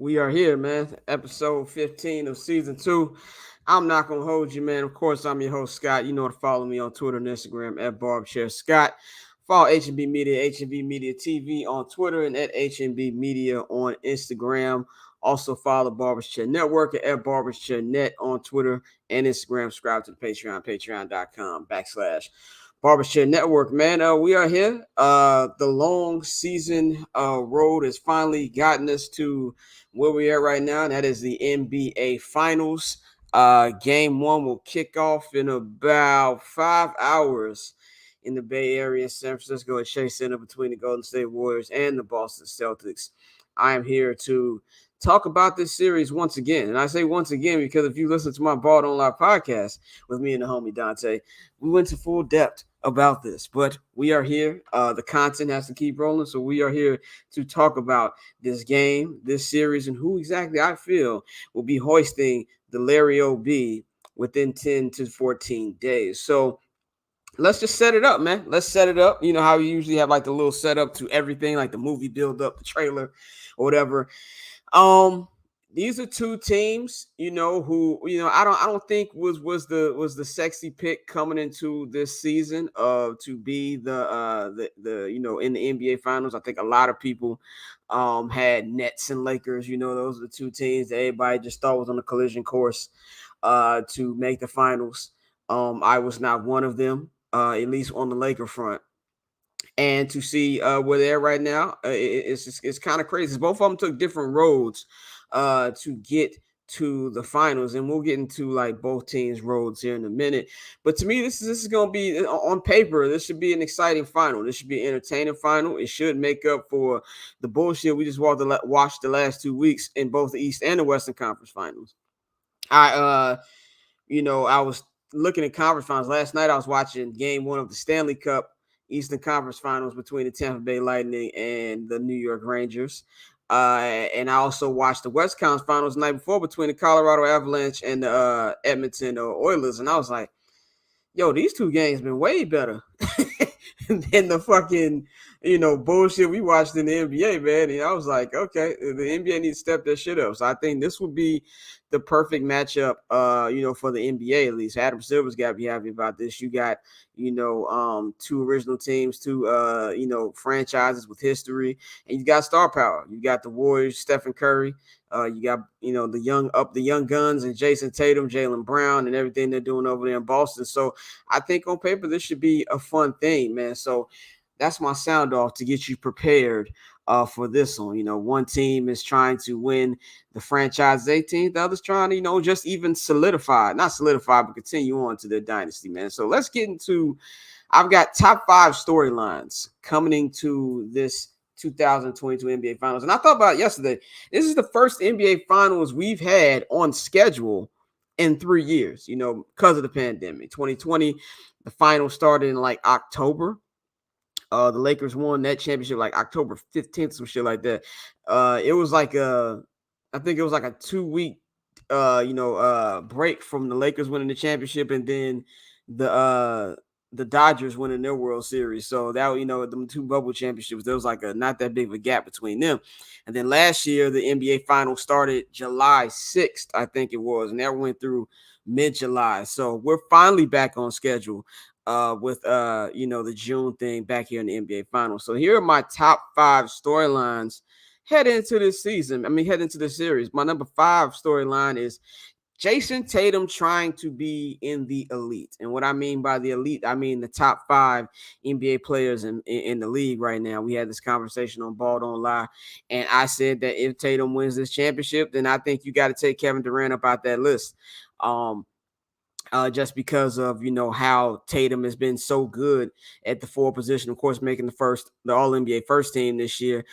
We are here, man. Episode 15 of season 2. I'm not gonna hold you, man. Of course, I'm your host, Scott. You know to follow me on Twitter and Instagram at Barbershare Scott. Follow HNB Media, HNB Media TV on Twitter and at HNB Media on Instagram. Also follow the Barbershare Network at Barbershare Net on Twitter and Instagram. Subscribe to the Patreon, patreon.com/Barbershare Network, man. We are here. The long season road has finally gotten us to where we are right now, and that is the NBA Finals. Game 1 will kick off in about 5 hours in the Bay Area, San Francisco at Chase Center between the Golden State Warriors and the Boston Celtics. I am here to talk about this series once again. And I say once again because if you listen to my Ball Don't Lie podcast with me and the homie Dante, we went to full depth about this. But we are here. The content has to keep rolling. So we are here to talk about this game, this series, and who exactly I feel will be hoisting the Larry O.B. within 10 to 14 days. So let's just set it up, man. Let's set it up. You know how we usually have like the little setup to everything, like the movie build up, the trailer, or whatever. These are two teams, who, I don't think was the sexy pick coming into this season to be the in the NBA Finals. I think a lot of people had Nets and Lakers. Those are the two teams that everybody just thought was on a collision course to make the finals. I was not one of them, at least on the Laker front. And to see where they're right now, it's kind of crazy. Both of them took different roads to get to the finals, and we'll get into like both teams' roads here in a minute. But to me, this is going to be on paper. This should be an exciting final. This should be an entertaining final. It should make up for the bullshit we just watched the last 2 weeks in both the East and the Western Conference Finals. I was looking at conference finals last night. I was watching Game 1 of the Stanley Cup Eastern Conference Finals between the Tampa Bay Lightning and the New York Rangers. And I also watched the West Conference Finals the night before between the Colorado Avalanche and the Edmonton Oilers. And I was like, yo, these two games been way better than the fucking, bullshit we watched in the NBA, man. And I was like, okay, the NBA needs to step that shit up. So I think this would be the perfect matchup, for the NBA at least. Adam Silver's got to be happy about this. You got, two original teams, two, franchises with history, and you got star power. You got the Warriors, Stephen Curry. You got, the young guns and Jason Tatum, Jaylen Brown, and everything they're doing over there in Boston. So I think on paper, this should be a fun thing, man. So that's my sound off to get you prepared for this one. One team is trying to win the franchise 18th. The other's trying to, just even not solidify, but continue on to their dynasty, man. So let's get into, I've got top 5 storylines coming into this 2022 NBA Finals. And I thought about it yesterday. This is the first NBA Finals we've had on schedule in 3 years, because of the pandemic. 2020, the finals started in like October. The Lakers won that championship like October 15th, some shit like that. It was like I think it was like a 2-week break from the Lakers winning the championship and then the Dodgers winning their World Series. So that, the two bubble championships, there was like a not that big of a gap between them. And then last year, the NBA Finals started July 6th, I think it was, and that went through mid-July. So we're finally back on schedule with the June thing back here in the NBA Finals. So here are my top 5 storylines head into this series. My number 5 storyline is Jason Tatum trying to be in the elite. And what I mean by the elite, I mean the top 5 NBA players in the league right now. We had this conversation on Ball Don't Lie, and I said that if Tatum wins this championship, then I think you got to take Kevin Durant up out that list. Just because of, how Tatum has been so good at the 4 position, of course, making the All-NBA first team this year.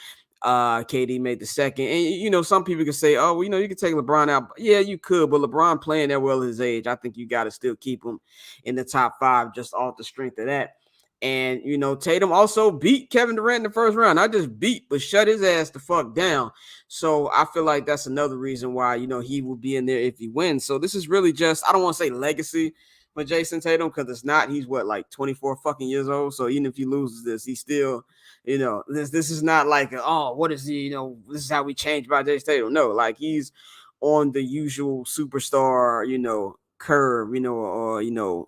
KD made the second. And, some people can say, oh, well, you can take LeBron out. Yeah, you could, but LeBron playing that well at his age, I think you got to still keep him in the top 5 just off the strength of that. And, Tatum also beat Kevin Durant in the first round. Not just beat, but shut his ass the fuck down. So I feel like that's another reason why, he will be in there if he wins. So this is really just, I don't want to say legacy, for Jason Tatum because it's not. He's what, like 24 fucking years old. So even if he loses this, he's still, this is not like, oh, what is he? This is how we change by Jason Tatum. No, like he's on the usual superstar, curve, or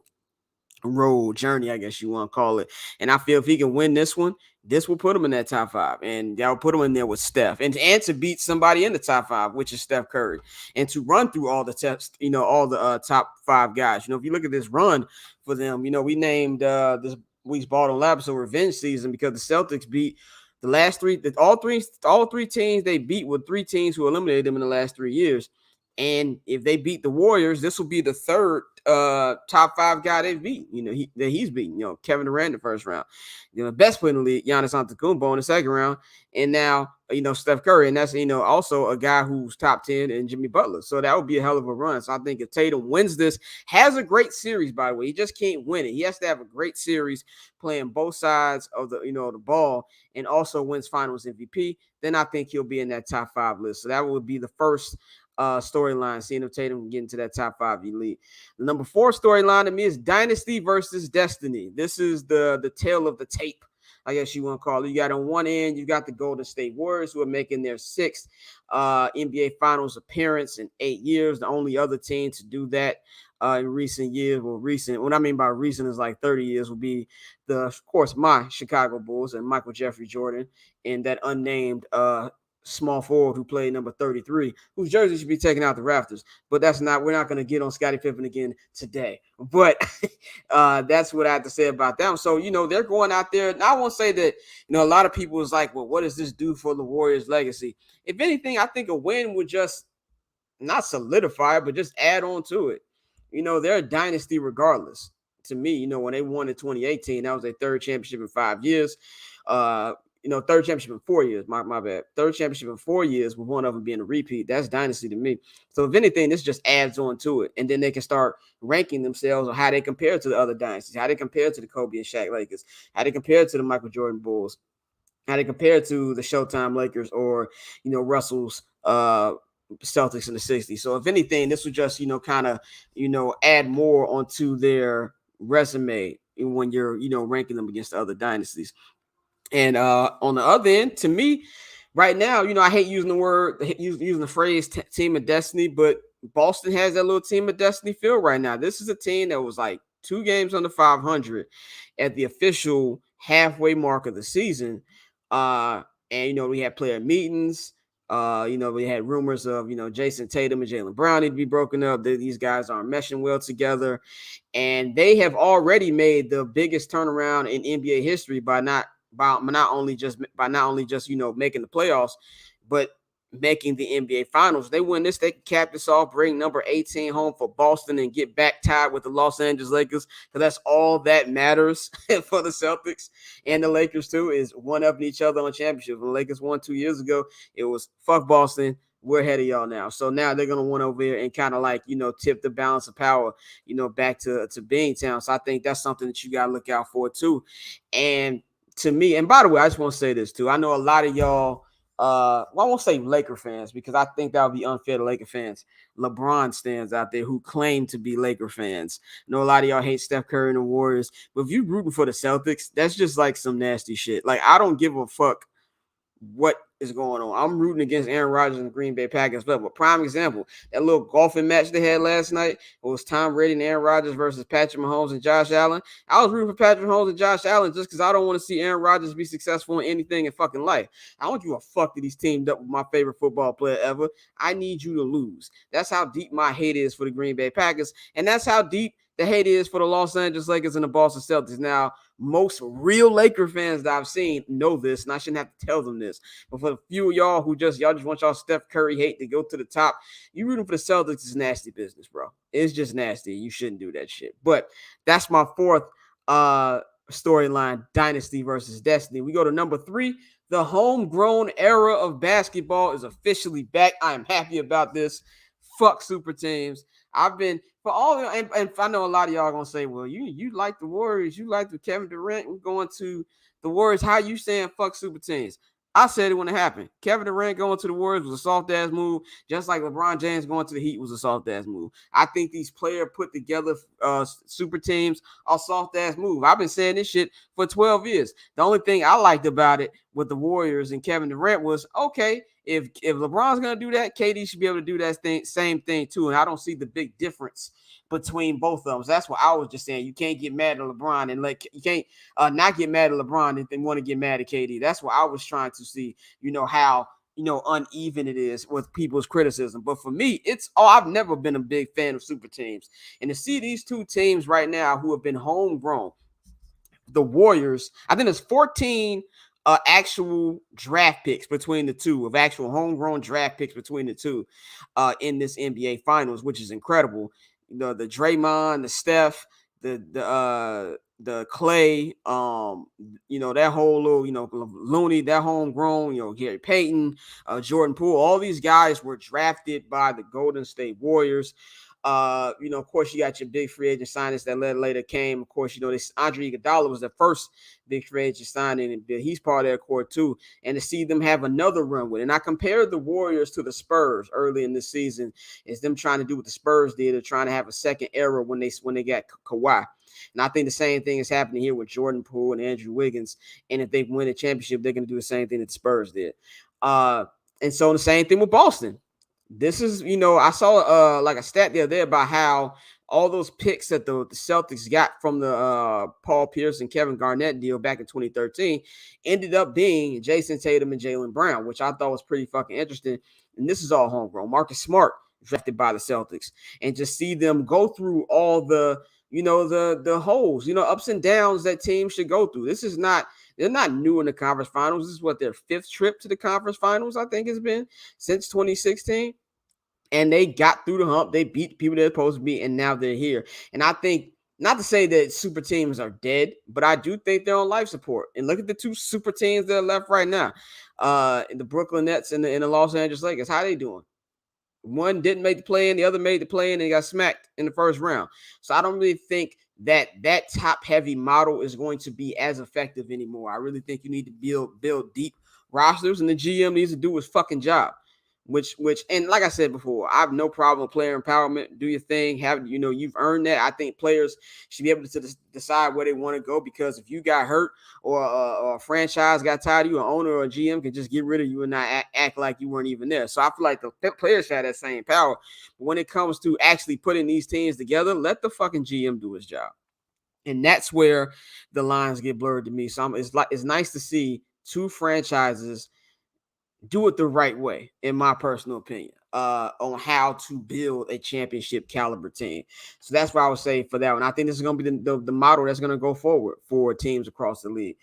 road journey, I guess you want to call it. And I feel if he can win this one, this will put him in that top five, and that'll put him in there with Steph, and to beat somebody in the top five, which is Steph Curry, and to run through all the tests, all the top five guys. If you look at this run for them, we named this week's Bottom Lab so revenge season because the Celtics beat the last three, all three teams they beat were three teams who eliminated them in the last 3 years. And if they beat the Warriors, this will be the third top five guy they've beat, that he's beaten. Kevin Durant in the first round, the best player in the league, Giannis Antetokounmpo in the second round, and now Steph Curry, and that's also a guy who's top 10, and Jimmy Butler. So that would be a hell of a run. So I think if Tatum wins this, has a great series, by the way, he just can't win it. He has to have a great series playing both sides of the the ball, and also wins Finals MVP. Then I think he'll be in that top five list. So that would be the first storyline, seeing if Tatum can get into that top five elite. The number 4 storyline to me is Dynasty versus Destiny. This is the tale of the tape, I guess you want to call it. You got on one end, you got the Golden State Warriors, who are making their 6th NBA Finals appearance in 8 years. The only other team to do that in recent years, what I mean by recent is like 30 years, will be of course, my Chicago Bulls and Michael Jeffrey Jordan, and that unnamed small forward who played number 33, whose jersey should be taken out the rafters. But we're not going to get on Scottie Pippen again today. But that's what I have to say about them. So, they're going out there. And I won't say that, a lot of people is like, well, what does this do for the Warriors' legacy? If anything, I think a win would just not solidify it, but just add on to it. They're a dynasty regardless. To me, when they won in 2018, that was their 3rd championship in 5 years. Third championship in 4 years. My bad. 3rd championship in 4 years, with one of them being a repeat. That's dynasty to me. So if anything, this just adds on to it, and then they can start ranking themselves on how they compare to the other dynasties, how they compare to the Kobe and Shaq Lakers, how they compare to the Michael Jordan Bulls, how they compare to the Showtime Lakers, or Russell's Celtics in the 60s. So if anything, this would just kind of add more onto their resume when you're ranking them against the other dynasties. And on the other end, to me, right now, I hate using the phrase team of destiny, but Boston has that little team of destiny feel right now. This is a team that was like 2 games under 500 at the official halfway mark of the season. And we had player meetings. We had rumors of Jason Tatum and Jaylen Brown need to be broken up. These guys aren't meshing well together, and they have already made the biggest turnaround in NBA history by not only just making the playoffs, but making the NBA Finals. They win this, they can cap this off, bring number 18 home for Boston, and get back tied with the Los Angeles Lakers, because that's all that matters for the Celtics and the Lakers too, is one-upping each other on championships. When the Lakers won 2 years ago, it was fuck Boston, we're ahead of y'all now. So now they're going to win over here and kind of like, tip the balance of power, back to Beantown. So I think that's something that you got to look out for too. And to me, and by the way, I just want to say this too. I know a lot of y'all, I won't say Laker fans, because I think that would be unfair to Laker fans. LeBron stands out there who claim to be Laker fans. I know a lot of y'all hate Steph Curry and the Warriors, but if you rooting for the Celtics, that's just like some nasty shit. Like, I don't give a fuck what is going on. I'm rooting against Aaron Rodgers and the Green Bay Packers. But prime example, that little golfing match they had last night, it was Tom Brady and Aaron Rodgers versus Patrick Mahomes and Josh Allen. I was rooting for Patrick Mahomes and Josh Allen just because I don't want to see Aaron Rodgers be successful in anything in fucking life. I don't give a fuck that he's teamed up with my favorite football player ever. I need you to lose. That's how deep my hate is for the Green Bay Packers, and that's how deep the hate is for the Los Angeles Lakers and the Boston Celtics. Now, most real Laker fans that I've seen know this, and I shouldn't have to tell them this. But for the few of y'all who just want y'all Steph Curry hate to go to the top, you rooting for the Celtics is nasty business, bro. It's just nasty. You shouldn't do that shit. But that's my 4th storyline, Dynasty versus Destiny. We go to number 3. The homegrown era of basketball is officially back. I am happy about this. Fuck super teams. I've been for all, and I know a lot of y'all are gonna say, well, you like the Warriors, you like the Kevin Durant, we're going to the Warriors. How you saying fuck super teams? I said it when it happened. Kevin Durant going to the Warriors was a soft ass move, just like LeBron James going to the Heat was a soft ass move. I think these players put together super teams are soft ass move. I've been saying this shit for 12 years. The only thing I liked about it with the Warriors and Kevin Durant was okay. If LeBron's gonna do that, KD should be able to do that same thing too. And I don't see the big difference between both of them. So that's what I was just saying. You can't get mad at LeBron and you can't not get mad at LeBron and then want to get mad at KD. That's what I was trying to see, how uneven it is with people's criticism. But for me, I've never been a big fan of super teams. And to see these two teams right now who have been homegrown, the Warriors, I think there's 14 actual draft picks between the two, of actual homegrown draft picks between the two in this NBA Finals, which is incredible. The Draymond, the Steph, the Clay, that whole little, Looney, that homegrown, Gary Payton, Jordan Poole, all these guys were drafted by the Golden State Warriors. Of course, you got your big free agent signings that later came. Of course, this Andre Iguodala was the first big free agent signing, and he's part of their core too. And to see them have another run with it. And I compared the Warriors to the Spurs early in this season, is them trying to do what the Spurs did, of trying to have a second era when they got Kawhi. And I think the same thing is happening here with Jordan Poole and Andrew Wiggins. And if they win a championship, they're going to do the same thing that the Spurs did. And so the same thing with Boston. This is, I saw like a stat the other day about how all those picks that the Celtics got from the Paul Pierce and Kevin Garnett deal back in 2013 ended up being Jason Tatum and Jaylen Brown, which I thought was pretty fucking interesting. And this is all homegrown. Marcus Smart drafted by the Celtics, and just see them go through all the the holes, ups and downs that teams should go through. They're not new in the conference finals. This is what their fifth trip to the conference finals, I think, has been since 2016. And they got through the hump. They beat the people they're supposed to beat, and now they're here. And I think, not to say that super teams are dead, but I do think they're on life support. And look at the two super teams that are left right now. The Brooklyn Nets and the Los Angeles Lakers. How they doing? One didn't make the play in, the other made the play in, and got smacked in the first round. So I don't really think that top heavy model is going to be as effective anymore. I really think you need to build deep rosters, and the GM needs to do his fucking job. Which, and like I said before, I have no problem with player empowerment. Do your thing. You've earned that. I think players should be able to decide where they want to go, because if you got hurt or a franchise got tired of you, an owner or a GM can just get rid of you and not act like you weren't even there. So I feel like the players have that same power. But when it comes to actually putting these teams together, let the fucking GM do his job. And that's where the lines get blurred to me. So it's nice to see two franchises do it the right way, in my personal opinion, on how to build a championship caliber team. So that's what I would say for that one. I think this is going to be the model that's going to go forward for teams across the league.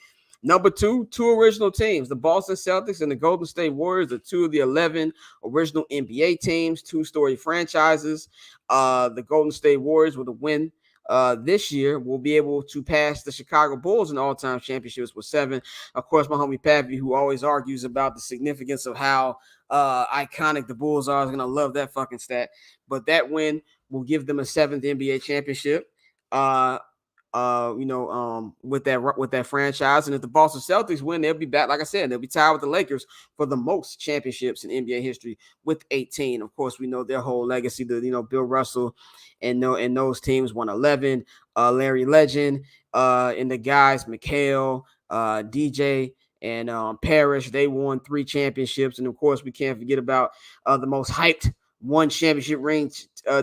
Number two original teams. The Boston Celtics and the Golden State Warriors are two of the 11 original NBA teams, two-story franchises. The Golden State Warriors with a win this year will be able to pass the Chicago Bulls in all-time championships with 7. Of course, my homie Pappy, who always argues about the significance of how iconic the Bulls are, is going to love that fucking stat. But that win will give them a 7th NBA championship. With that franchise. And if the Boston Celtics win, they'll be back. Like I said, they'll be tied with the Lakers for the most championships in NBA history with 18. Of course, we know their whole legacy. Bill Russell and those teams won 11. Larry Legend and the guys, McHale, DJ, and Parrish, they won 3 championships. And of course, we can't forget about the most hyped one championship ring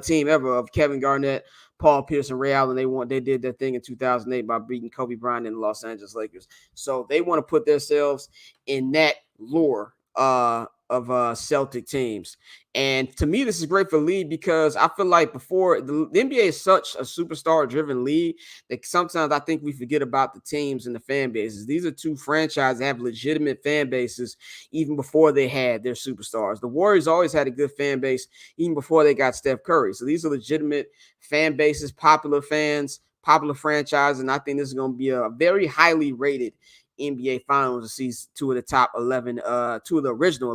team ever of Kevin Garnett, Paul Pierce, and Ray Allen. They did that thing in 2008 by beating Kobe Bryant and the Los Angeles Lakers. So they want to put themselves in that lore of Celtic teams. And to me, this is great for the league, because I feel like before the NBA is such a superstar-driven league that sometimes I think we forget about the teams and the fan bases. These are two franchises that have legitimate fan bases even before they had their superstars. The Warriors always had a good fan base even before they got Steph Curry. So these are legitimate fan bases, popular fans, popular franchises, and I think this is going to be a very highly rated NBA Finals to see two of the top 11, two of the original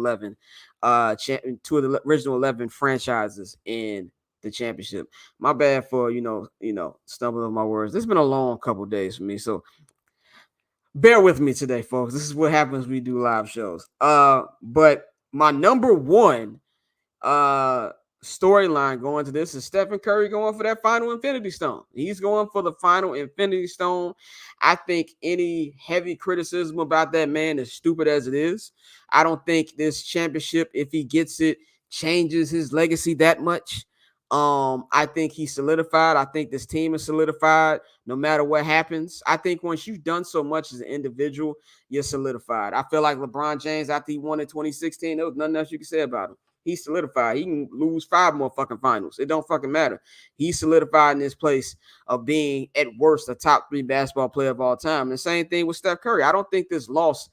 11 franchises in the championship. My bad for stumbling on my words. This has been a long couple days for me, so bear with me today, folks. This is what happens when we do live shows. But my number one uh storyline going to this is Stephen Curry going for that final Infinity Stone. He's going for the final Infinity Stone. I think any heavy criticism about that man is stupid as it is. I don't think this championship, if he gets it, changes his legacy that much. I think he's solidified. I think this team is solidified no matter what happens. I think once you've done so much as an individual, you're solidified. I feel like LeBron James, after he won in 2016, there was nothing else you can say about him. He's solidified. He can lose 5 more fucking finals. It don't fucking matter. He's solidified in this place of being, at worst, a top 3 basketball player of all time. And the same thing with Steph Curry. I don't think this loss,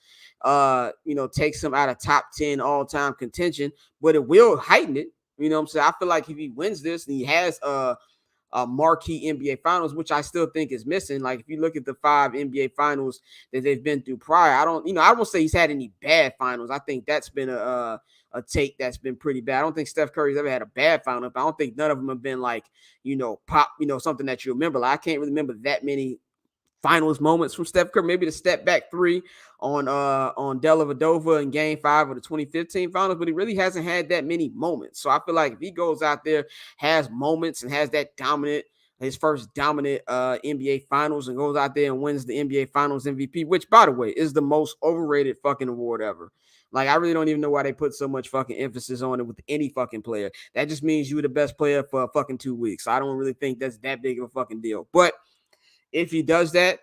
takes him out of top 10 all-time contention, but it will heighten it. You know what I'm saying? I feel like if he wins this and he has marquee NBA finals, which I still think is missing. Like if you look at the 5 NBA finals that they've been through prior, I won't say he's had any bad finals. I think that's been a take that's been pretty bad. I don't think Steph Curry's ever had a bad final, but I don't think none of them have been like, pop, something that you remember. Like I can't really remember that many finals moments from Steph Curry. Maybe the step back 3 on Dellavedova in Game 5 of the 2015 finals, but he really hasn't had that many moments. So I feel like if he goes out there, has moments, and has that his first dominant NBA finals, and goes out there and wins the NBA Finals MVP, which, by the way, is the most overrated fucking award ever. Like, I really don't even know why they put so much fucking emphasis on it with any fucking player. That just means you were the best player for fucking 2 weeks. So I don't really think that's that big of a fucking deal. But if he does that,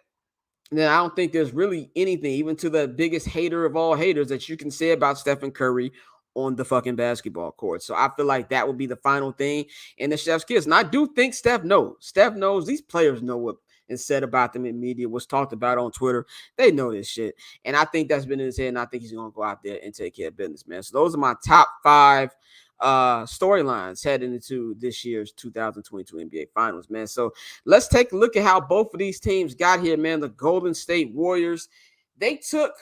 then I don't think there's really anything, even to the biggest hater of all haters, that you can say about Stephen Curry on the fucking basketball court. So I feel like that would be the final thing in the Chef's kiss. And I do think Steph knows. Steph knows. These players know what is said about them in media, what's talked about on Twitter. They know this shit. And I think that's been in his head, and I think he's going to go out there and take care of business, man. So those are my top 5 storylines heading into this year's 2022 NBA Finals, man. So let's take a look at how both of these teams got here, man. The Golden State Warriors, they took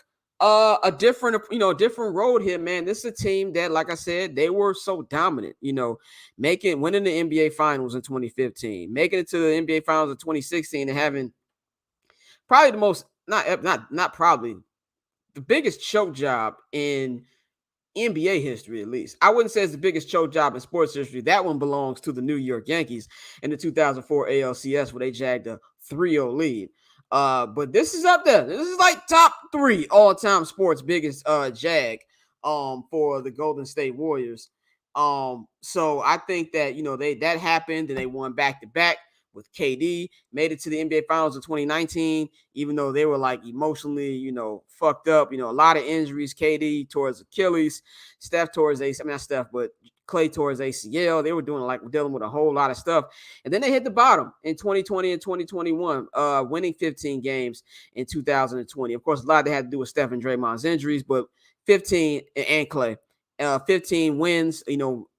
a different road here, man. This is a team that, like I said, they were so dominant, winning the NBA Finals in 2015, making it to the NBA Finals in 2016, and having probably the most not probably the biggest choke job in NBA history, at least. I wouldn't say it's the biggest choke job in sports history. That one belongs to the New York Yankees in the 2004 ALCS, where they jagged a 3-0 lead. But this is up there. This is like top 3 all-time sports biggest jag for the Golden State Warriors. So I think that that happened, and they won back-to-back with KD, made it to the NBA Finals in 2019, even though they were like emotionally, fucked up, a lot of injuries. KD towards Achilles, Steph towards not Steph, but Clay towards ACL. They were dealing with a whole lot of stuff. And then they hit the bottom in 2020 and 2021, winning 15 games in 2020. Of course, a lot they had to do with Steph and Draymond's injuries, but 15 and Clay. 15 wins,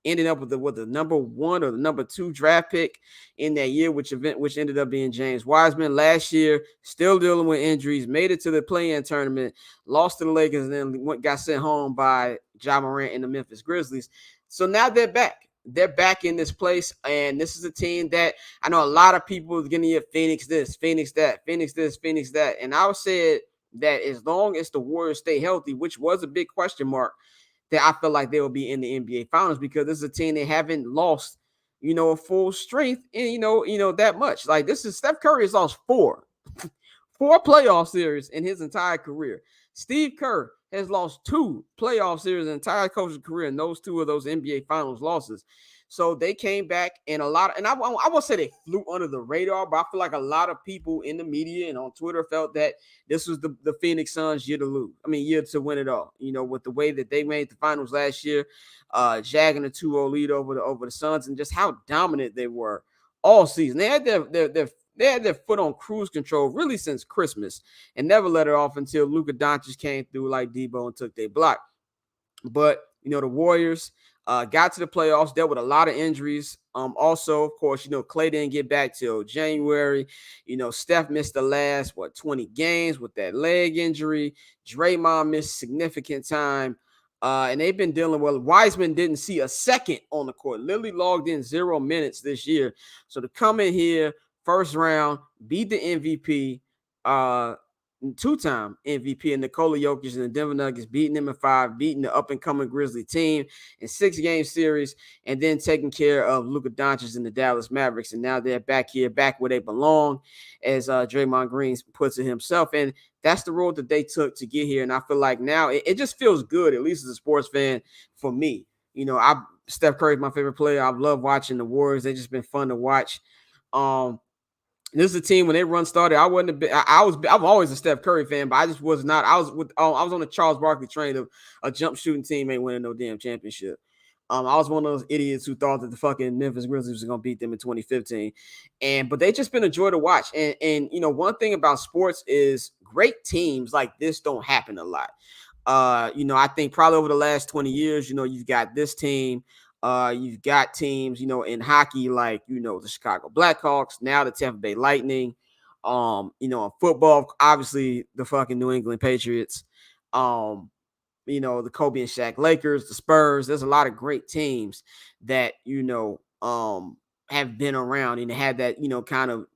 ended up with the number 1 or the number 2 draft pick in that year, which ended up being James Wiseman. Last year, still dealing with injuries, made it to the play-in tournament, lost to the Lakers, and then got sent home by Ja Morant and the Memphis Grizzlies. So now they're back. They're back in this place, and this is a team that I know a lot of people are going to get Phoenix this, Phoenix that, Phoenix this, Phoenix that. And I would say that as long as the Warriors stay healthy, which was a big question mark, that I feel like they will be in the NBA Finals, because this is a team they haven't lost, a full strength in, that much. Like, this is Steph Curry has lost 4 playoff series in his entire career. Steve Kerr has lost 2 playoff series in his entire coaching career, and those 2 of those NBA Finals losses. So they came back, and I won't say they flew under the radar, but I feel like a lot of people in the media and on Twitter felt that this was the Phoenix Suns' year to win it all. With the way that they made the finals last year, jagging a 2-0 lead over the Suns, and just how dominant they were all season. They had their foot on cruise control really since Christmas, and never let it off until Luka Doncic came through like Debo and took their block. But the Warriors got to the playoffs, dealt with a lot of injuries. Also, of course, Clay didn't get back till January. Steph missed the last 20 games with that leg injury. Draymond missed significant time. And they've been dealing with Wiseman didn't see a second on the court. Literally logged in 0 minutes this year. So to come in here first round, beat the MVP, two-time MVP, and Nikola Jokic and the Denver Nuggets, beating them in 5, beating the up-and-coming Grizzly team in 6-game series, and then taking care of Luka Doncic and the Dallas Mavericks. And now they're back here, back where they belong, as Draymond Green puts it himself. And that's the road that they took to get here. And I feel like now it just feels good, at least as a sports fan, for me. Steph Curry's my favorite player. I've loved watching the Warriors. They've just been fun to watch. This is a team when they run started. I wasn't a bit. I'm always a Steph Curry fan, but I just was not. I was on the Charles Barkley train of a jump shooting team ain't winning no damn championship. I was one of those idiots who thought that the fucking Memphis Grizzlies was gonna beat them in 2015, but they just been a joy to watch. And one thing about sports is great teams like this don't happen a lot. I think probably over the last 20 years, you've got this team. You've got teams, in hockey, like, the Chicago Blackhawks, now the Tampa Bay Lightning. In football, obviously the fucking New England Patriots. The Kobe and Shaq Lakers, the Spurs. There's a lot of great teams that, have been around and had that, kind of,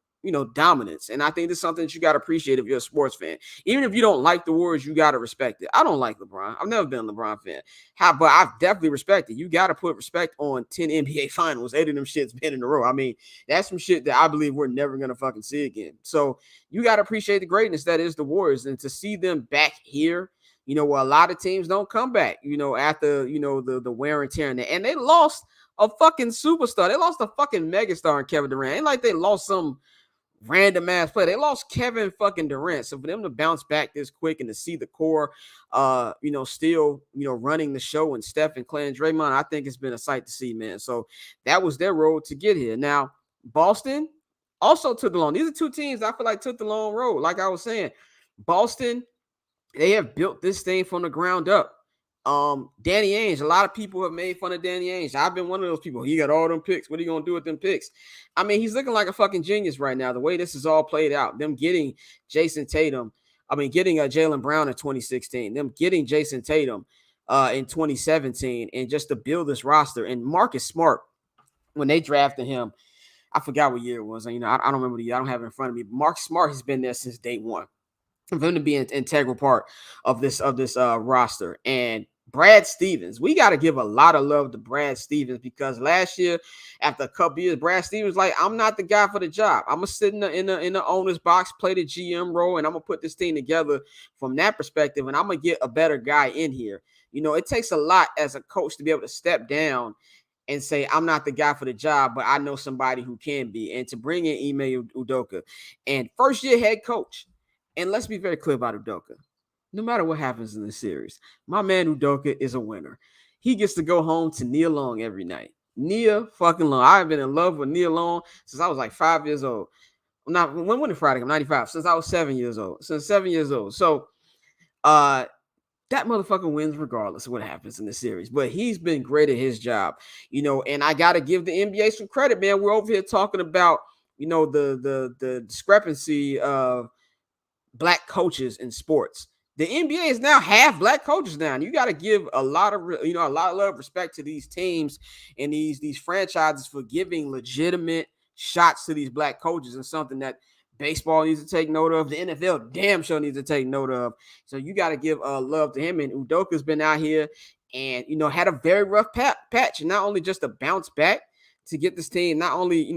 dominance. And I think it's something that you got to appreciate if you're a sports fan. Even if you don't like the Warriors, you got to respect it. I don't like LeBron. I've never been a LeBron fan. But I've definitely respected. You got to put respect on 10 NBA finals. 8 of them shits been in a row. I mean, that's some shit that I believe we're never going to fucking see again. So you got to appreciate the greatness that is the Warriors. And to see them back here, where a lot of teams don't come back, after, the wear and tear. And they lost a fucking superstar. They lost a fucking megastar in Kevin Durant. Ain't like they lost some random ass play. They lost Kevin fucking Durant. So for them to bounce back this quick and to see the core, still, running the show, and Steph and Clay and Draymond, I think it's been a sight to see, man. So that was their road to get here. Now, Boston also took the long. These are two teams I feel like took the long road. Like I was saying, Boston, they have built this thing from the ground up. Danny Ainge, a lot of people have made fun of Danny Ainge. I've been one of those people. He got all them picks. What are you going to do with them picks? I mean, he's looking like a fucking genius right now, the way this is all played out. Them getting Jason Tatum, getting Jaylen Brown in 2016, them getting Jason Tatum in 2017, and just to build this roster. And Marcus Smart, when they drafted him, I forgot what year it was. I don't remember the year. I don't have it in front of me. But Marcus Smart has been there since day one. For him to be an integral part of this roster. And Brad Stevens, we got to give a lot of love to Brad Stevens, because last year, after a couple years, Brad Stevens like, I'm not the guy for the job. I'm gonna sit in the owner's box, play the GM role, and I'm gonna put this team together from that perspective, and I'm gonna get a better guy in here. It takes a lot as a coach to be able to step down and say, I'm not the guy for the job, but I know somebody who can be. And to bring in Ime Udoka, and first year head coach. And let's be very clear about Udoka. No matter what happens in the series, my man Udoka is a winner. He gets to go home to Nia Long every night. Nia fucking Long. I've been in love with Nia Long since I was like 5 years old. When did Friday come? 95. Since I was 7 years old. So that motherfucker wins regardless of what happens in the series. But he's been great at his job. And I got to give the NBA some credit, man. We're over here talking about, the discrepancy of Black coaches in sports. The NBA is now half Black coaches now, and you got to give a lot of love, respect to these teams and these franchises for giving legitimate shots to these Black coaches, and something that baseball needs to take note of. The NFL damn sure needs to take note of. So you got to give love to him. And Udoka's been out here and had a very rough patch, and not only just to bounce back to get this team, not only,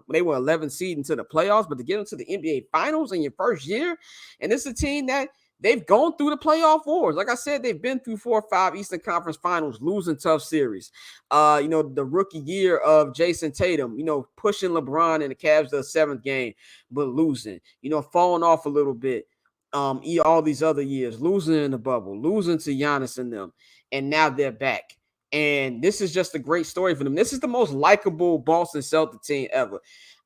they were 11 seed into the playoffs, but to get them to the NBA finals in your first year. And this is a team that they've gone through the playoff wars. Like I said, they've been through 4 or 5 Eastern Conference finals, losing tough series. The rookie year of Jason Tatum, pushing LeBron and the Cavs to the 7th game, but losing, falling off a little bit. All these other years, losing in the bubble, losing to Giannis and them. And now they're back. And this is just a great story for them. This is the most likable Boston Celtics team ever.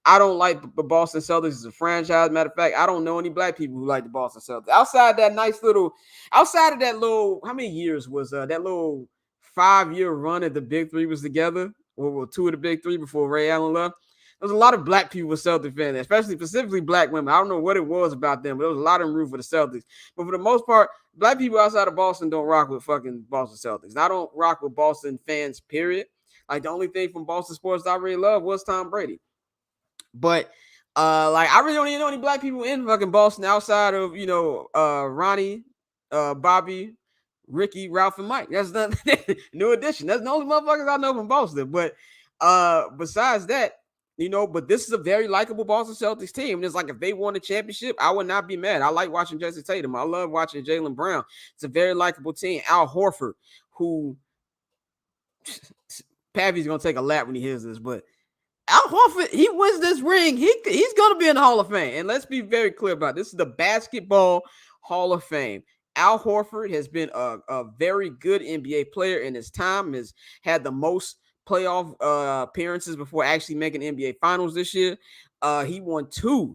I don't like the Boston Celtics as a franchise. Matter of fact, I don't know any Black people who like the Boston Celtics. Outside of that little, how many years was that little 5-year run that the Big Three was together? Or 2 of the Big Three before Ray Allen left? There's a lot of Black people with Celtic fans, especially specifically Black women. I don't know what it was about them, but there was a lot of them root for the Celtics. But for the most part, Black people outside of Boston don't rock with fucking Boston Celtics. And I don't rock with Boston fans, period. Like, the only thing from Boston sports I really love was Tom Brady. But Like I really don't even know any black people in fucking Boston outside of Ronnie, Bobby, Ricky, Ralph, and Mike. That's the New Edition. That's the only motherfuckers I know from Boston. But besides that, but this is a very likable Boston Celtics team. And it's like if they won a championship, I would not be mad. I like watching Jason Tatum. I love watching Jaylen Brown. It's a very likable team. Al Horford, who Pavy's gonna take a lap when he hears this, but Al Horford, he wins this ring, he's going to be in the Hall of Fame. And let's be very clear about it. This is the Basketball Hall of Fame. Al Horford has been a very good NBA player in his time, has had the most playoff appearances before actually making NBA Finals this year. He won 2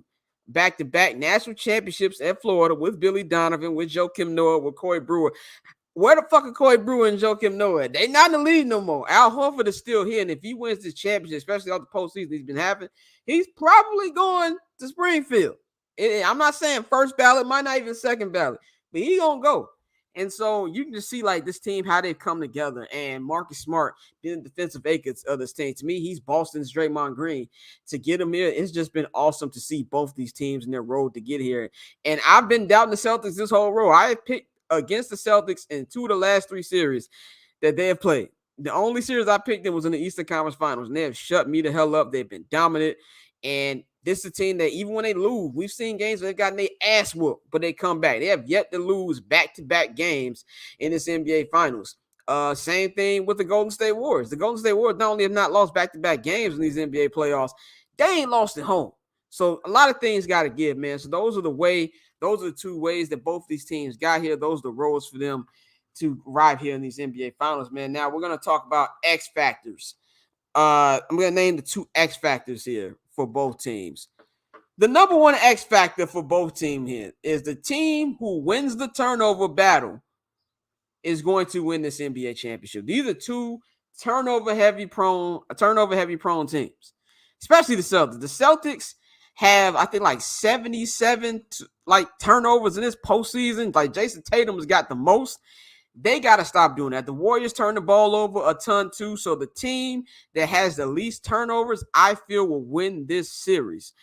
back-to-back national championships at Florida with Billy Donovan, with Joakim Noah, with Corey Brewer. Where the fuck are Corey Brewer and Joakim Noah? They not in the league no more. Al Horford is still here, and if he wins this championship, especially all the postseason he's been having, he's probably going to Springfield. I'm not saying first ballot, might not even second ballot, but he gonna go. And so you can just see like this team, how they've come together. And Marcus Smart being the defensive anchors of this team. To me, he's Boston's Draymond Green. To get him here, it's just been awesome to see both these teams in their road to get here. And I've been doubting the Celtics this whole road. I have picked against the Celtics in 2 of the last 3 series that they have played. The only series I picked them was in the Eastern Conference Finals, and they have shut me the hell up. They've been dominant, and this is a team that even when they lose, we've seen games where they've gotten their ass whooped, but they come back. They have yet to lose back-to-back games in this NBA Finals. Same thing with the Golden State Warriors. The Golden State Warriors not only have not lost back-to-back games in these NBA playoffs, they ain't lost at home. So a lot of things got to give, man. So those are the 2 ways that both these teams got here. Those are the roads for them to arrive here in these NBA Finals, man. Now we're going to talk about X factors. I'm going to name the 2 X factors here for both teams. The number 1 X factor for both teams here is the team who wins the turnover battle is going to win this NBA championship. These are 2 turnover heavy prone teams, especially the Celtics. The Celtics have, I think, like 77 turnovers in this postseason. Like Jason Tatum has got the most. They got to stop doing that. The Warriors turn the ball over a ton too. So the team that has the least turnovers, I feel, will win this series.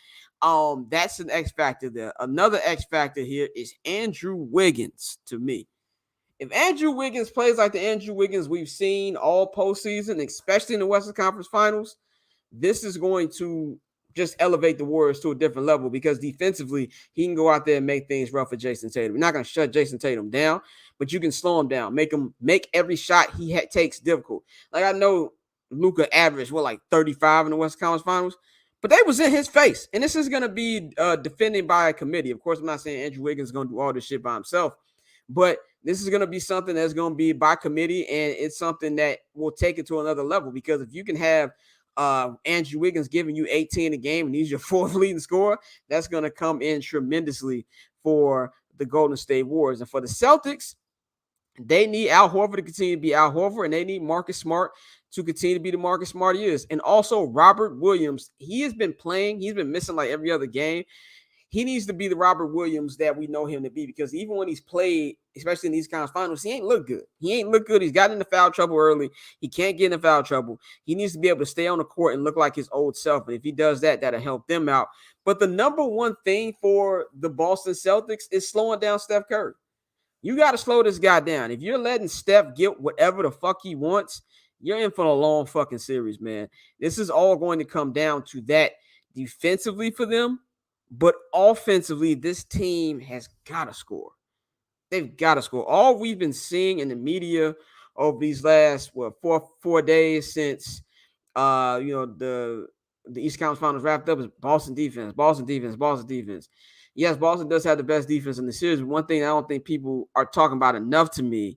That's an X factor there. Another X factor here is Andrew Wiggins to me. If Andrew Wiggins plays like the Andrew Wiggins we've seen all postseason, especially in the Western Conference Finals, this is going to just elevate the Warriors to a different level because defensively, he can go out there and make things rough for Jason Tatum. You're not going to shut Jason Tatum down, but you can slow him down, make every shot he takes difficult. Like I know Luka averaged, like 35 in the Western Conference Finals, but they was in his face. And this is going to be defended by a committee. Of course, I'm not saying Andrew Wiggins is going to do all this shit by himself, but this is going to be something that's going to be by committee, and it's something that will take it to another level because if you can have Andrew Wiggins giving you 18 a game and he's your 4th leading scorer, that's going to come in tremendously for the Golden State Warriors. And for the Celtics, they need Al Horford to continue to be Al Horford, and they need Marcus Smart to continue to be the Marcus Smart he is. And also Robert Williams, he has been playing. He's been missing like every other game. He needs to be the Robert Williams that we know him to be because even when he's played, especially in these kind of finals, he ain't look good. He's gotten into foul trouble early. He can't get into foul trouble. He needs to be able to stay on the court and look like his old self. And if he does that, that'll help them out. But the number 1 thing for the Boston Celtics is slowing down Steph Curry. You got to slow this guy down. If you're letting Steph get whatever the fuck he wants, you're in for a long fucking series, man. This is all going to come down to that defensively for them. But offensively, this team has got to score. They've got to score. All we've been seeing in the media over these last, 4 days since, the East Conference Finals wrapped up is Boston defense. Yes, Boston does have the best defense in the series. But one thing I don't think people are talking about enough to me,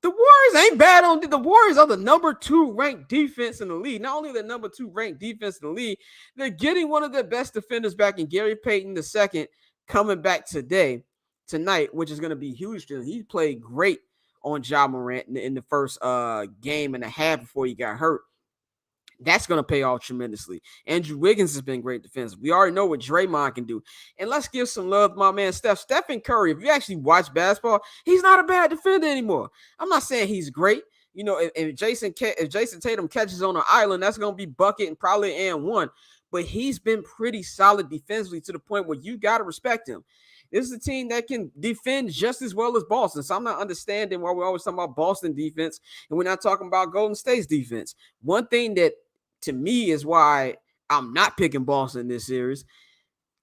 the Warriors ain't bad on the Warriors are the number 2 ranked defense in the league. Not only the number 2 ranked defense in the league, they're getting one of their best defenders back in Gary Payton II coming back tonight, which is going to be huge to him. He played great on Ja Morant in the first game and a half before he got hurt. That's going to pay off tremendously. Andrew Wiggins has been great defensive. We already know what Draymond can do. And let's give some love to my man Stephen Curry. If you actually watch basketball, he's not a bad defender anymore. I'm not saying he's great. If Jason Tatum catches on an island, that's going to be bucket and probably and 1. but he's been pretty solid defensively to the point where you got to respect him. This is a team that can defend just as well as Boston. So I'm not understanding why we're always talking about Boston defense and we're not talking about Golden State's defense. One thing that to me is why I'm not picking Boston in this series.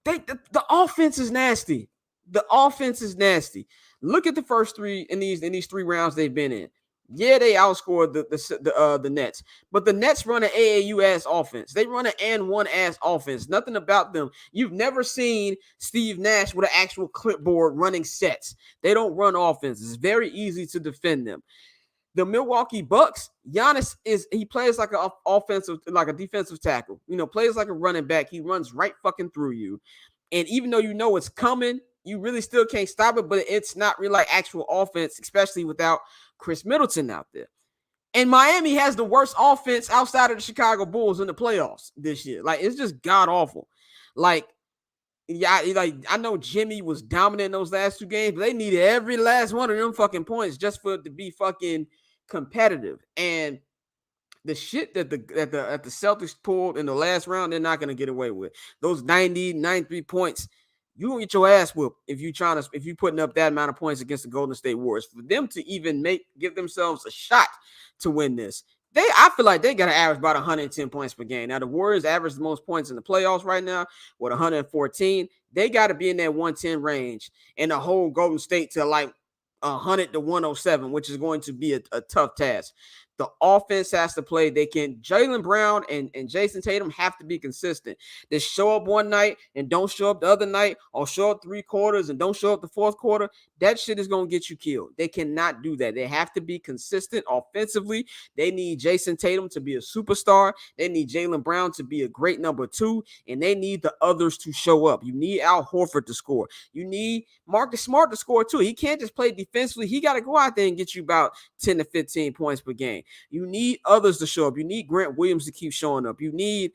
The offense is nasty. The offense is nasty. Look at the first three in these 3 rounds they've been in. Yeah, they outscored the Nets, but the Nets run an AAU ass offense. They run an N1 ass offense. Nothing about them. You've never seen Steve Nash with an actual clipboard running sets. They don't run offense. It's very easy to defend them. The Milwaukee Bucks, Giannis he plays like an offensive, like a defensive tackle. Plays like a running back. He runs right fucking through you. And even though you know it's coming, you really still can't stop it, but it's not really like actual offense, especially without Chris Middleton out there. And Miami has the worst offense outside of the Chicago Bulls in the playoffs this year. Like, it's just god awful. Like, yeah, I know Jimmy was dominant in those last 2 games, but they needed every last one of them fucking points just for it to be fucking competitive. And the shit that the Celtics pulled in the last round, they're not going to get away with. Those 93 points, you gonna get your ass whooped if you putting up that amount of points against the Golden State Warriors. For them to even give themselves a shot to win this, I feel like they got to average about 110 points per game. Now the Warriors average the most points in the playoffs right now with 114. They got to be in that 110 range, and the whole Golden State to like 100 to 107, which is going to be a tough task. The offense has to play. Jaylen Brown and Jason Tatum have to be consistent. They show up one night and don't show up the other night, or show up 3 quarters and don't show up the 4th quarter. That shit is going to get you killed. They cannot do that. They have to be consistent offensively. They need Jason Tatum to be a superstar. They need Jaylen Brown to be a great number 2, and they need the others to show up. You need Al Horford to score. You need Marcus Smart to score too. He can't just play defensively. He got to go out there and get you about 10 to 15 points per game. You need others to show up. You need Grant Williams to keep showing up. You need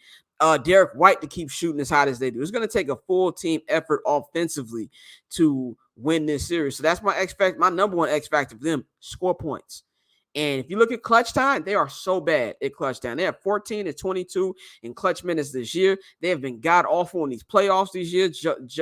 Derek White to keep shooting as hot as they do. It's going to take a full team effort offensively to win this series. So that's my number one X factor for them: score points. And if you look at clutch time, they are so bad at clutch time. They have 14 to 22 in clutch minutes this year. They have been god awful in these playoffs this year.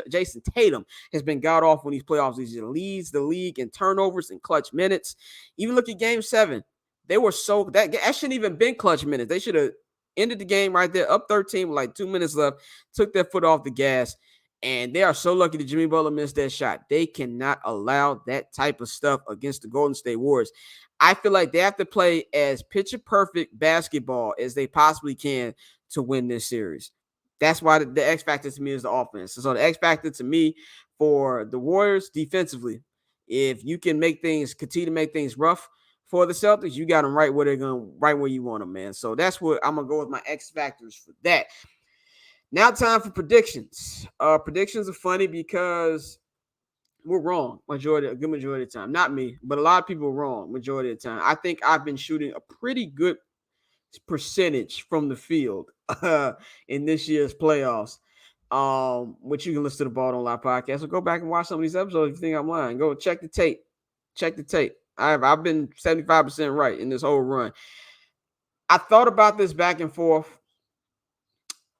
Jason Tatum has been god awful in these playoffs this year. Leads the league in turnovers and clutch minutes. Even look at Game 7. They were that shouldn't even been clutch minutes. They should have ended the game right there, up 13 with like 2 minutes left, took their foot off the gas, and they are so lucky that Jimmy Butler missed that shot. They cannot allow that type of stuff against the Golden State Warriors. I feel like they have to play as picture-perfect basketball as they possibly can to win this series. That's why the X factor to me is the offense. So the X factor to me for the Warriors defensively, if you can continue to make things rough for the Celtics, you got them right where you want them, man. So that's what I'm gonna go with my X factors for that. Now, time for predictions. Predictions are funny because we're wrong a good majority of the time. Not me, but a lot of people are wrong majority of the time. I think I've been shooting a pretty good percentage from the field in this year's playoffs. Which you can listen to the Ball Don't Lie podcast. So go back and watch some of these episodes if you think I'm lying. Go check the tape. I've been 75% right in this whole run. I thought about this back and forth.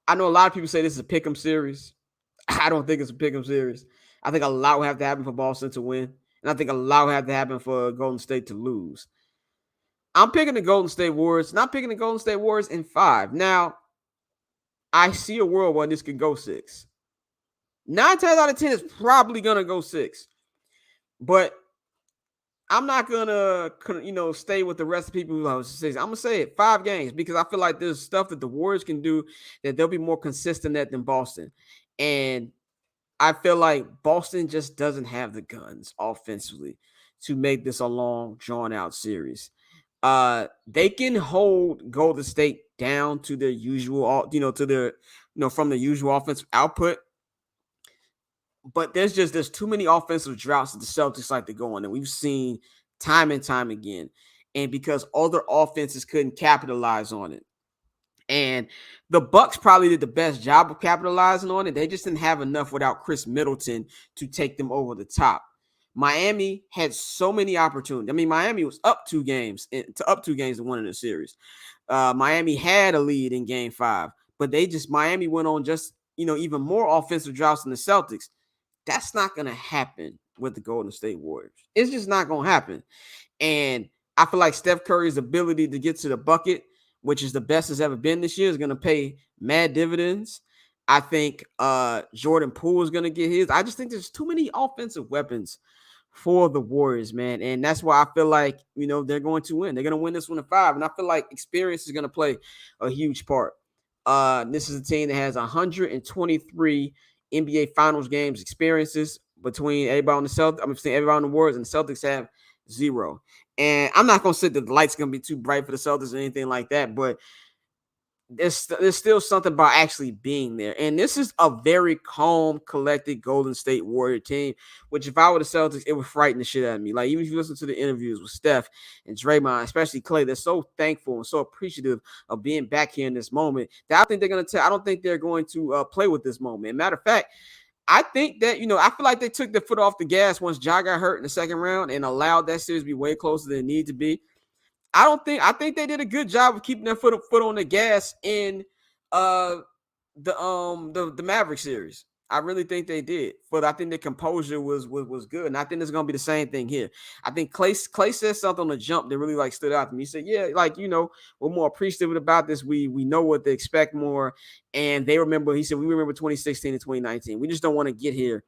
I know a lot of people say this is a pick'em series. I don't think it's a pick'em series. I think a lot will have to happen for Boston to win, and I think a lot will have to happen for Golden State to lose. I'm picking the Golden State Warriors. Not picking the Golden State Warriors in 5. Now, I see a world where this could go 6. 9 times out of 10 is probably going to go 6. But I'm not going to, stay with the rest of the people who say, I'm going to say it 5 games because I feel like there's stuff that the Warriors can do that they'll be more consistent at than Boston. And I feel like Boston just doesn't have the guns offensively to make this a long, drawn-out series. They can hold Golden State down to their usual, from the usual offensive output. But there's too many offensive droughts that the Celtics like to go on, and we've seen time and time again. And because other offenses couldn't capitalize on it. And the Bucks probably did the best job of capitalizing on it. They just didn't have enough without Chris Middleton to take them over the top. Miami had so many opportunities. I mean, Miami was up 2 games to win in the series. Miami had a lead in Game 5, but Miami went on just, even more offensive droughts than the Celtics. That's not going to happen with the Golden State Warriors. It's just not going to happen. And I feel like Steph Curry's ability to get to the bucket, which is the best it's ever been this year, is going to pay mad dividends. I think Jordan Poole is going to get his. I just think there's too many offensive weapons for the Warriors, man. And that's why I feel like, they're going to win. They're going to win this one in 5. And I feel like experience is going to play a huge part. This is a team that has 123 NBA Finals games experiences between everybody on the Celtics. I'm saying everybody on the Warriors, and the Celtics have 0. And I'm not gonna say that the light's gonna be too bright for the Celtics or anything like that, but there's still something about actually being there. And this is a very calm, collected Golden State Warrior team, which if I were the Celtics, it would frighten the shit out of me. Like, even if you listen to the interviews with Steph and Draymond, especially Clay, they're so thankful and so appreciative of being back here in this moment that I don't think they're going to play with this moment. Matter of fact, I think that, I feel like they took their foot off the gas once Ja got hurt in the second round and allowed that series to be way closer than it needed to be. I think they did a good job of keeping their foot on the gas in uh the Maverick series. I really think they did, but I think the composure was good, and I think it's gonna be the same thing here. I think Clay said something on the jump that really stood out to me. He said, "Yeah, we're more appreciative about this. We know what to expect more, and they remember." He said, "We remember 2016 and 2019. We just don't want to get here."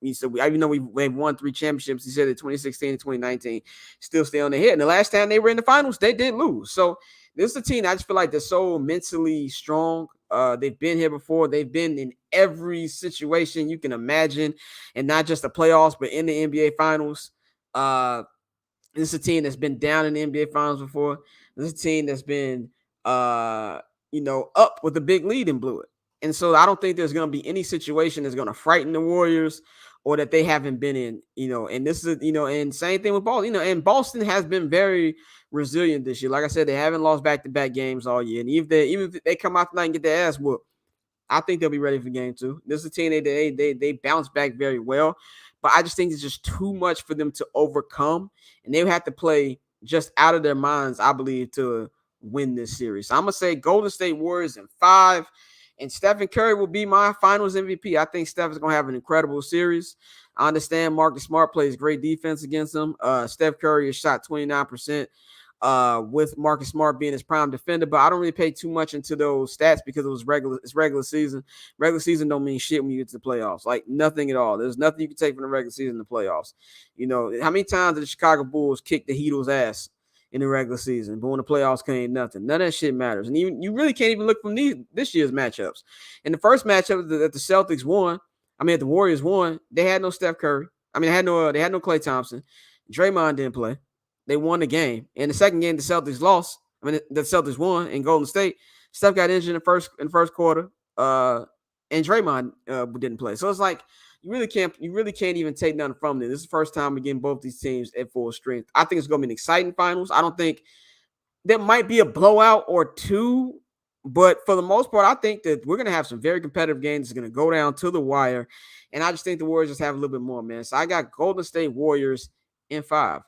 He said, even though we've won 3 championships, he said that 2016 and 2019 still stay on the head. And the last time they were in the finals, they did lose. So this is a team I just feel like they're so mentally strong. They've been here before. They've been in every situation you can imagine, and not just the playoffs, but in the NBA finals. This is a team that's been down in the NBA finals before. This is a team that's been, up with a big lead and blew it. And so I don't think there's going to be any situation that's going to frighten the Warriors or that they haven't been in, and this is, and same thing with Boston, and Boston has been very resilient this year. Like I said, they haven't lost back-to-back games all year. And even if they come out tonight and get their ass whooped, I think they'll be ready for game 2. This is a team they bounce back very well, but I just think it's just too much for them to overcome, and they would have to play just out of their minds, I believe, to win this series. So I'm gonna say Golden State Warriors in 5, and Stephen Curry will be my Finals MVP. I think Steph is gonna have an incredible series. I understand Marcus Smart plays great defense against them. Steph Curry has shot 29%. With Marcus Smart being his prime defender, but I don't really pay too much into those stats because it's regular season. Regular season don't mean shit when you get to the playoffs, like nothing at all. There's nothing you can take from the regular season in the playoffs. How many times did the Chicago Bulls kick the Heatles ass in the regular season, but when the playoffs came, nothing. None of that shit matters. And you really can't even look from this year's matchups. In the first matchup that the Celtics won, the Warriors won, they had no Steph Curry. They had no Klay Thompson. Draymond didn't play. They won the game. In the second game, the Celtics lost. The Celtics won in Golden State. Steph got injured in the first quarter. And Draymond didn't play. So it's like you really can't even take nothing from them. This is the first time we're getting both these teams at full strength. I think it's going to be an exciting finals. I don't think there might be a blowout or two, but for the most part, I think that we're going to have some very competitive games. It's going to go down to the wire, and I just think the Warriors just have a little bit more, man. So I got Golden State Warriors in 5.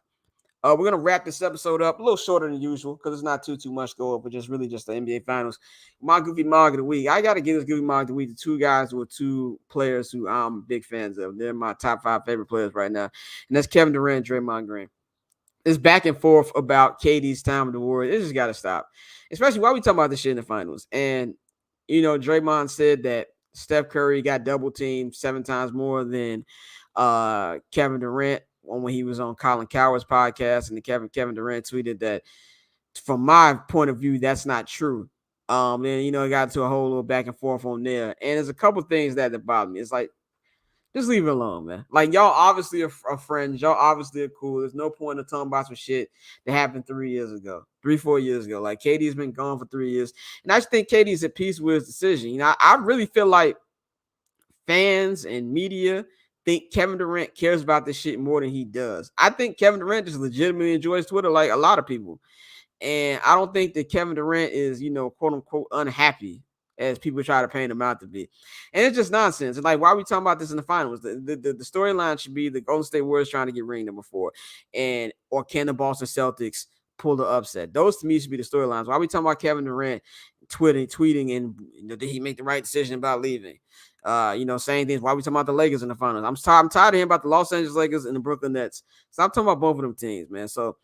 We're going to wrap this episode up a little shorter than usual because it's not too much to go over, just really just the NBA Finals. My Goofy Mog of the Week. I got to give this Goofy Mog of the Week to 2 guys who are 2 players who I'm big fans of. They're my top 5 favorite players right now, and that's Kevin Durant and Draymond Green. This back and forth about KD's time with the Warriors, it just got to stop, especially while we talking about this shit in the finals. And, Draymond said that Steph Curry got double teamed 7 times more than Kevin Durant when he was on Colin Cowherd's podcast, and Kevin Durant tweeted that, from my point of view, that's not true. And it got to a whole little back and forth on there, and there's a couple things that bother me. It's like, just leave it alone, man. Like, y'all obviously are friends. Y'all obviously are cool. There's no point in talking about some shit that happened 4 years ago. Like, KD's been gone for 3 years, and I just think KD's at peace with his decision. I really feel like fans and media think Kevin Durant cares about this shit more than he does. I think Kevin Durant just legitimately enjoys Twitter like a lot of people. And I don't think that Kevin Durant is, quote unquote, unhappy as people try to paint him out to be. And it's just nonsense. It's like, why are we talking about this in the finals? The storyline should be the Golden State Warriors trying to get ring number 4. Or can the Boston Celtics pull the upset? Those to me should be the storylines. Why are we talking about Kevin Durant tweeting, and did he make the right decision about leaving? Saying things. Why are we talking about the Lakers in the finals? I'm tired of hearing about the Los Angeles Lakers and the Brooklyn Nets. Stop talking about both of them teams, man. So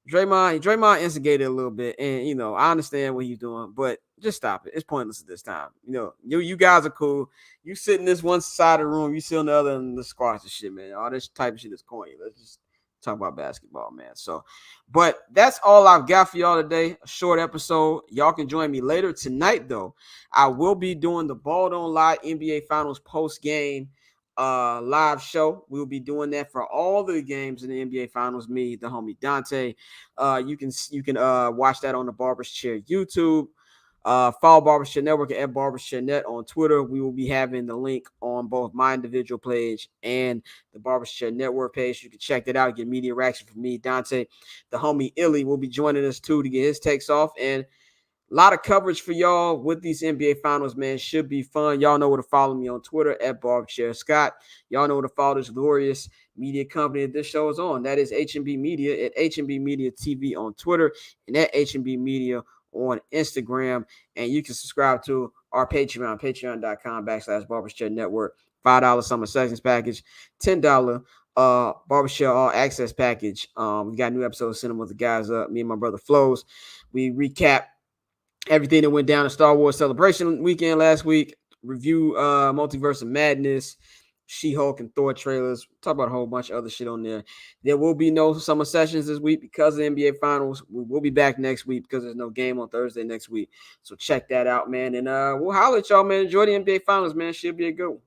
Draymond instigated a little bit, and I understand what he's doing, but just stop it. It's pointless at this time. You guys are cool. You sit in this one side of the room, you sit on the other in the squash and shit, man. All this type of shit is corny. Let's just talk about basketball, man. So, but that's all I've got for y'all today. A short episode. Y'all can join me later tonight, though. I will be doing the Ball Don't Lie NBA Finals post game live show. We'll be doing that for all the games in the NBA Finals. Me, the homie Dante. You can watch that on the Barber's Chair YouTube. Follow Barber's Chair Network at Barber's Chair Net on Twitter. We will be having the link on both my individual page and the Barber's Chair Network page. You can check that out. Get media reaction from me, Dante. The homie Illy will be joining us too to get his takes off, and a lot of coverage for y'all with these NBA Finals, man. Should be fun. Y'all know where to follow me on Twitter at Barberchair Scott. Y'all know where to follow this glorious media company that this show is on. That is HNB Media at HNB Media TV on Twitter and at HNB Media on Instagram. And you can subscribe to our Patreon, patreon.com/Barberchair Network. $5 summer sessions package, $10 Barberchair All Access package. We got new episodes sending with the guys up. Me and my brother Flows. We recap everything that went down in Star Wars Celebration weekend last week. Review Multiverse of Madness, She-Hulk and Thor trailers. Talk about a whole bunch of other shit on there. There will be no summer sessions this week because of the NBA Finals. We will be back next week because there's no game on Thursday next week. So check that out, man. And we'll holler at y'all, man. Enjoy the NBA Finals, man. Should be a good one.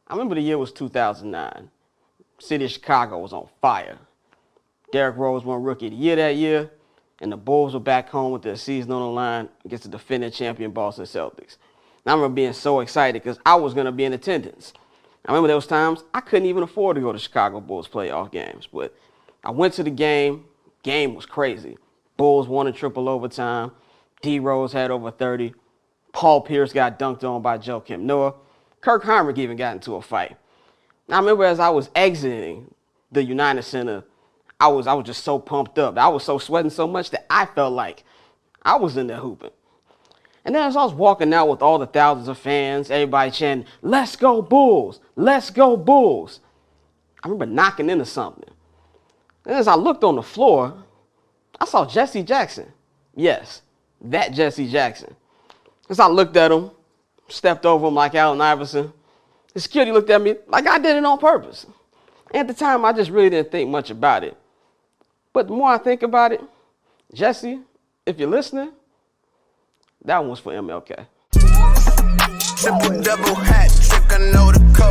I remember the year was 2009. City of Chicago was on fire. Derrick Rose won Rookie of the Year that year, and the Bulls were back home with their season on the line against the defending champion Boston Celtics. And I remember being so excited because I was going to be in attendance. I remember those times I couldn't even afford to go to Chicago Bulls playoff games, but I went to the game. Game was crazy. Bulls won in triple overtime. D. Rose had over 30. Paul Pierce got dunked on by Joakim Noah. Kirk Heinrich even got into a fight. Now, I remember as I was exiting the United Center, I was just so pumped up. I was so sweating so much that I felt like I was in there hooping. And then as I was walking out with all the thousands of fans, everybody chanting, "Let's go Bulls! Let's go Bulls!" I remember knocking into something. And as I looked on the floor, I saw Jesse Jackson. Yes, that Jesse Jackson. As I looked at him, stepped over him like Allen Iverson, the security looked at me like I did it on purpose. And at the time, I just really didn't think much about it. But the more I think about it, Jesse, if you're listening, that one was for MLK. Triple double hat trick, I know the code.